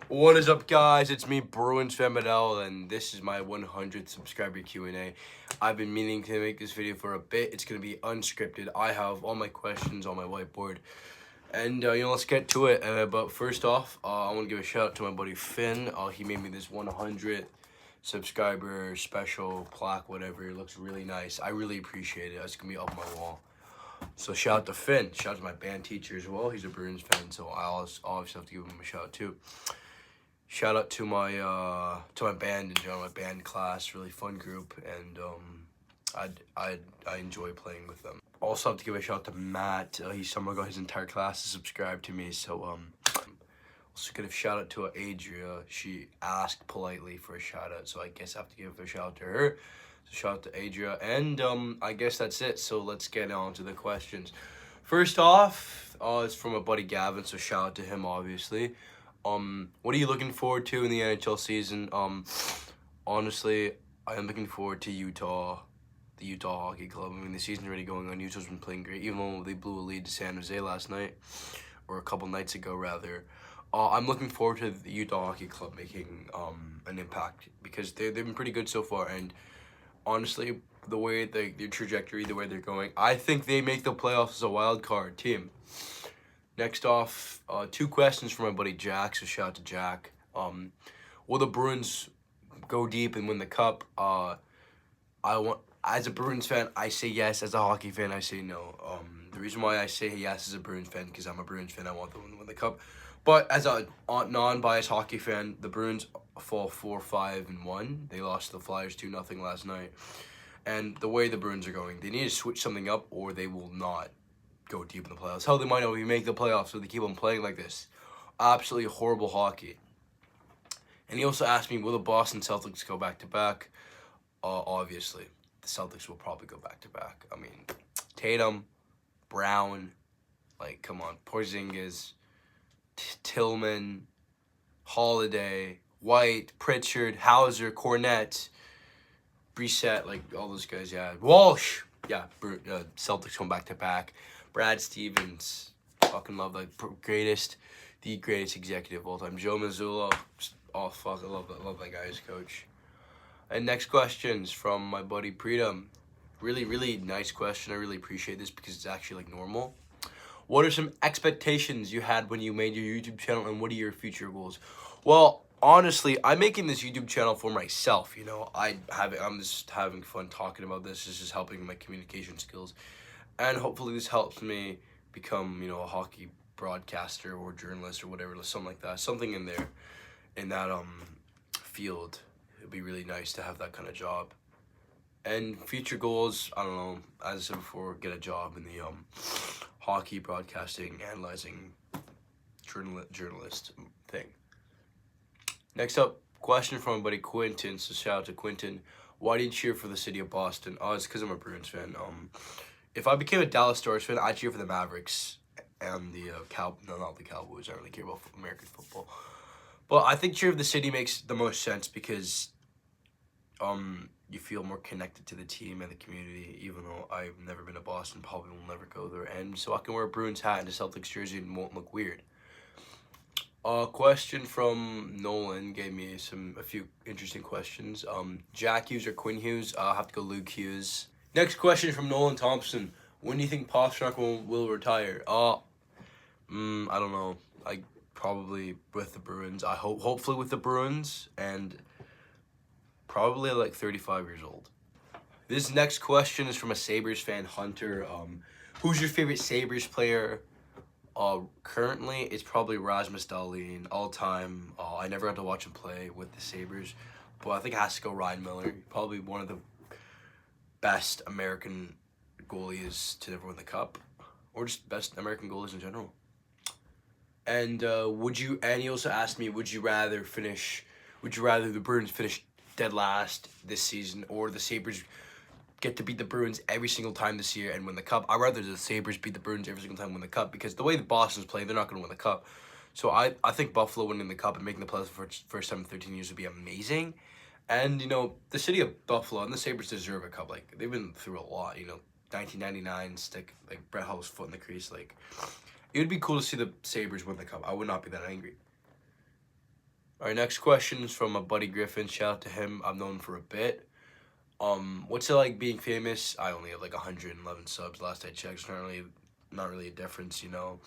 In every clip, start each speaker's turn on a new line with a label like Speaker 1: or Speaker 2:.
Speaker 1: What is up, guys? It's me, Bruins fan Medell, and this is my 100th subscriber Q&A. I've been meaning to make this video for a bit. It's going to be unscripted. I have all my questions on my whiteboard, and let's get to it. But first off, I want to give a shout out to my buddy Finn. He made me this 100th subscriber special plaque, whatever. It looks really nice. I really appreciate it. It's going to be up my wall. So shout out to Finn. Shout out to my band teacher as well. He's a Bruins fan, so I obviously have to give him a shout out too. Shout out to my band in general, my band class, really fun group, and I enjoy playing with them. Also have to give a shout out to Matt. He somehow got his entire class to subscribe to me, so also give a shout out to Adria. She asked politely for a shout out, so I guess I have to give a shout out to her. So shout out to Adria, and I guess that's it. So let's get on to the questions. First off, it's from a buddy Gavin, so shout out to him obviously. What are you looking forward to in the NHL season? Honestly, I am looking forward to Utah, the Utah Hockey Club. I mean, the season's already going on. Utah's been playing great, even though they blew a lead to San Jose last night, or a couple nights ago, rather. I'm looking forward to the Utah Hockey Club making an impact because they've been pretty good so far. And honestly, the way their trajectory, the way they're going, I think they make the playoffs as a wild card team. Next off, two questions from my buddy Jack, so shout out to Jack. Will the Bruins go deep and win the cup? As a Bruins fan, I say yes. As a hockey fan, I say no. The reason why I say yes as a Bruins fan, because I'm a Bruins fan, I want them to win the cup. But as a non-biased hockey fan, the Bruins fall 4-5-1. They lost to the Flyers 2-0 last night. And the way the Bruins are going, they need to switch something up or they will not go deep in the playoffs. Hell, they might not even make the playoffs if they keep on playing like this. Absolutely horrible hockey. And he also asked me, will the Boston Celtics go back-to-back? Obviously, the Celtics will probably go back-to-back. I mean, Tatum, Brown, like, come on, Porzingis, Tillman, Holiday, White, Pritchard, Hauser, Cornette, Brissett, like, all those guys, yeah. Walsh, yeah, Celtics going back-to-back. Brad Stevens, fucking love the greatest executive of all time. Joe Mazzulla, oh fuck, I love that guy as coach. And next question's from my buddy Preetam. Really, really nice question. I really appreciate this because it's actually like normal. What are some expectations you had when you made your YouTube channel, and what are your future goals? Well, honestly, I'm making this YouTube channel for myself. I'm just having fun talking about this. It's just helping my communication skills. And hopefully this helps me become, a hockey broadcaster or journalist or whatever, something like that. Something in there, in that field. It'd be really nice to have that kind of job. And future goals, I don't know, as I said before, get a job in the hockey broadcasting, analyzing journalist thing. Next up, question from my buddy Quentin. So shout out to Quentin. Why do you cheer for the city of Boston? Oh, it's because I'm a Bruins fan. If I became a Dallas Stars fan, I'd cheer for the Mavericks and the not the Cowboys. I don't really care about American football. But I think cheer for the city makes the most sense because you feel more connected to the team and the community, even though I've never been to Boston, probably will never go there. And so I can wear a Bruins hat and a Celtics jersey and won't look weird. A question from Nolan gave me a few interesting questions. Jack Hughes or Quinn Hughes? I'll have to go Luke Hughes. Next question from Nolan Thompson. When do you think Pastrnak will retire? I don't know. Probably with the Bruins. Hopefully with the Bruins, and probably like 35 years old. This next question is from a Sabres fan, Hunter. Who's your favorite Sabres player? Currently, it's probably Rasmus Dahlin, all time. I never got to watch him play with the Sabres, but I think it has to go Ryan Miller. Probably one of the best American goalies to ever win the cup, or just best American goalies in general. And he also asked me, would you rather the Bruins finish dead last this season, or the Sabres get to beat the Bruins every single time this year and win the cup? I'd rather the Sabres beat the Bruins every single time and win the cup, because the way the Boston's play, they're not going to win the cup. So I think Buffalo winning the cup and making the playoffs for the first time in 13 years would be amazing. And, the city of Buffalo and the Sabres deserve a cup. Like, they've been through a lot, 1999, Brett Hull's foot in the crease. Like, it would be cool to see the Sabres win the cup. I would not be that angry. All right, next question is from my buddy Griffin. Shout out to him. I've known him for a bit. What's it like being famous? I only have like 111 subs last I checked. It's not really a difference, you know.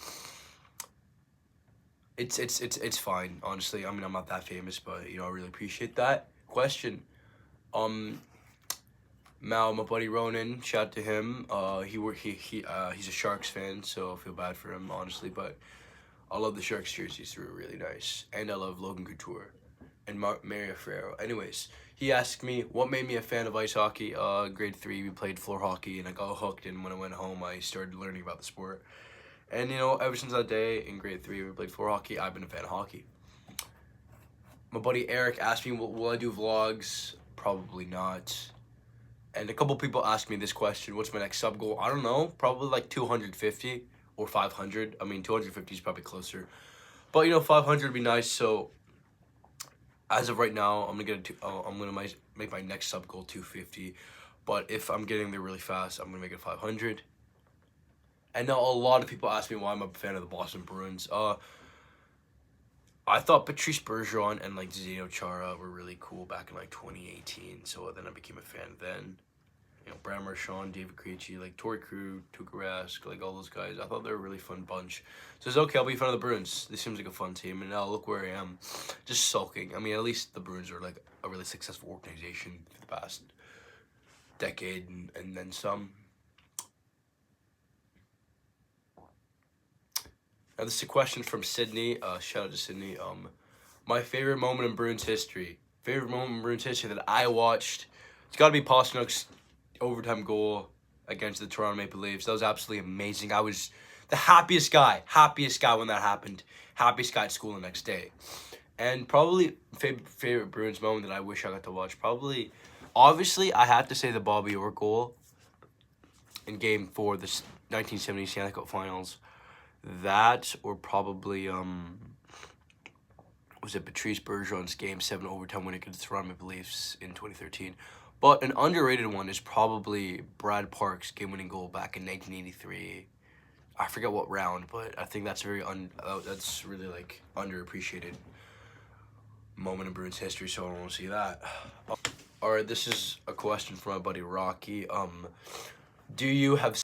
Speaker 1: It's fine, honestly. I mean, I'm not that famous, but you know, I really appreciate that question. Um, Mal, my buddy Ronan, shout out to him. He's a Sharks fan, so I feel bad for him, honestly. But I love the Sharks jerseys; they're really nice, and I love Logan Couture and Mario Ferrero. Anyways, he asked me what made me a fan of ice hockey. Grade 3, we played floor hockey, and I got hooked. And when I went home, I started learning about the sport. And you know, ever since that day in grade 3, we played floor hockey. I've been a fan of hockey. My buddy Eric asked me, will I do vlogs? Probably not. And a couple people asked me this question, what's my next sub goal? I don't know, probably like 250 or 500. I mean, 250 is probably closer. But you know, 500 would be nice. So as of right now, I'm gonna make my next sub goal 250. But if I'm getting there really fast, I'm gonna make it 500. And now a lot of people ask me why I'm a fan of the Boston Bruins. I thought Patrice Bergeron and like Zdeno Chara were really cool back in like 2018. So then I became a fan then. You know, Brad Marchand, David Krejci, like Torrey Krug, Tuukka Rask, like all those guys. I thought they were a really fun bunch. So it's okay, I'll be a fan of the Bruins. This seems like a fun team. And now look where I am, just sulking. I mean, at least the Bruins are like a really successful organization for the past decade and then some. Now this is a question from Sydney. Shout out to Sydney. My favorite moment in Bruins history. Favorite moment in Bruins history that I watched. It's got to be Pastrnuk's overtime goal against the Toronto Maple Leafs. That was absolutely amazing. I was the happiest guy when that happened. Happiest guy at school the next day. And probably favorite Bruins moment that I wish I got to watch. Probably, obviously, I have to say the Bobby Orr goal in Game 4 of the 1970 Stanley Cup Finals. That or probably was it Patrice Bergeron's Game 7 overtime win against the Toronto Maple Leafs in 2013. But an underrated one is probably Brad Park's game-winning goal back in 1983. I forget what round, but I think that's that's really like underappreciated moment in Bruins history. So I want to see that. All right, this is a question from my buddy Rocky. Do you have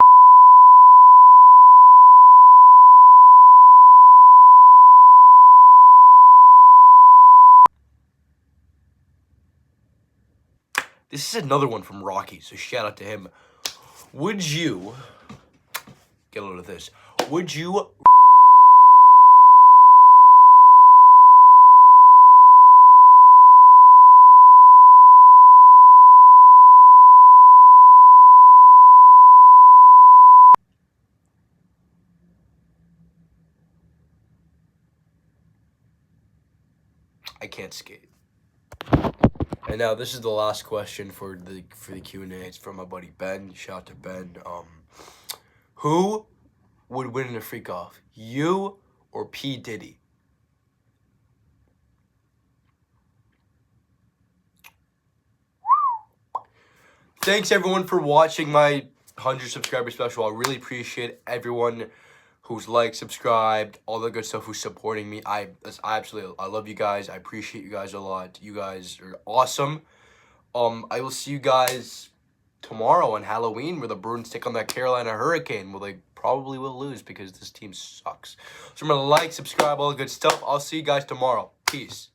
Speaker 1: This is another one from Rocky, so shout out to him. Would you get a load of this? Would you I can't skate. And now this is the last question for the Q&A. It's from my buddy Ben. Shout out to Ben. Who would win in a freak off? You or P. Diddy? Thanks everyone for watching my 100 subscriber special. I really appreciate everyone who's liked, subscribed, all the good stuff, who's supporting me. I love you guys. I appreciate you guys a lot. You guys are awesome. I will see you guys tomorrow on Halloween where the Bruins take on that Carolina Hurricane. Well, they probably will lose because this team sucks. So remember to like, subscribe, all the good stuff. I'll see you guys tomorrow. Peace.